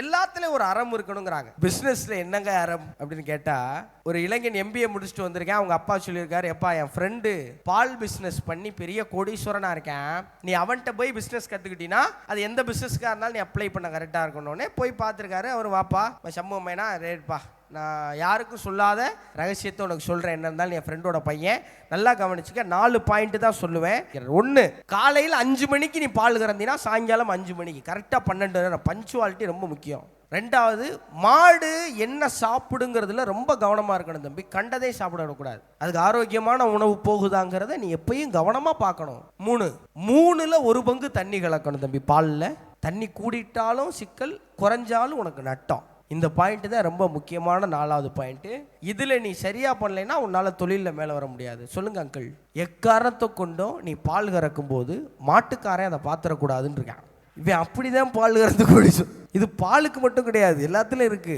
எல்லாத்துலயும் ஒரு அறம் இருக்கணுங்கிறாங்க. பிசினஸ்ல என்னங்க அறம் அப்படின்னு கேட்டா, ஒரு இளைஞன் MBA முடிச்சுட்டு வந்திருக்கேன். அவங்க அப்பா சொல்லியிருக்காரு, எப்பா என் ஃப்ரெண்டு பால் பிசினஸ் பண்ணி பெரிய கோடீஸ்வரனா இருக்கேன், நீ அவன்கிட்ட போய் பிசினஸ் கத்துக்கிட்டீங்கன்னா அது எந்த பிசினஸ்க்காக இருந்தாலும் நீ அப்ளை பண்ண கரெக்டா இருக்கணும்னு போய் பார்த்துருக்காரு. அவர் வாப்பா சம்பவமேனா ரேட்பா, நான் யாருக்கும் சொல்லாத ரகசியத்தை உனக்கு சொல்கிறேன், என்ன இருந்தாலும் என் ஃப்ரெண்டோட பையன், நல்லா கவனிச்சுக்க. 4 பாயிண்ட் தான் சொல்லுவேன். 1, காலையில் 5 மணிக்கு நீ பால் கறந்தினா சாயங்காலம் 5 மணிக்கு கரெக்டாக 12 பஞ்சுவாலிட்டி ரொம்ப முக்கியம். 2வது, மாடு என்ன சாப்பிடுங்கிறதுல ரொம்ப கவனமாக இருக்கணும் தம்பி. கண்டதே சாப்பிட விடக்கூடாது. அதுக்கு ஆரோக்கியமான உணவு போகுதாங்கிறத நீ எப்பயும் கவனமாக பார்க்கணும். 3ல் 1 பங்கு தண்ணி கலக்கணும் தம்பி. பாலில் தண்ணி கூடிட்டாலும் சிக்கல், குறைஞ்சாலும் உனக்கு நட்டம். இந்த பாயிண்ட் தான் ரொம்ப முக்கியமான 4வது பாயிண்ட். இதில் நீ சரியா பண்ணலைன்னா உன்னால் தொழிலில் மேலே வர முடியாது. சொல்லுங்க அங்கிள், எக்காரணத்தை கொண்டும் நீ பால் கறக்கும் போது மாட்டுக்காரன் அதை பார்த்துடக்கூடாதுன்னு இருக்கான். இவன் அப்படிதான் பால் கறந்து குடிச்சு. இது பாலுக்கு மட்டும் கிடையாது, எல்லாத்துலையும் இருக்கு.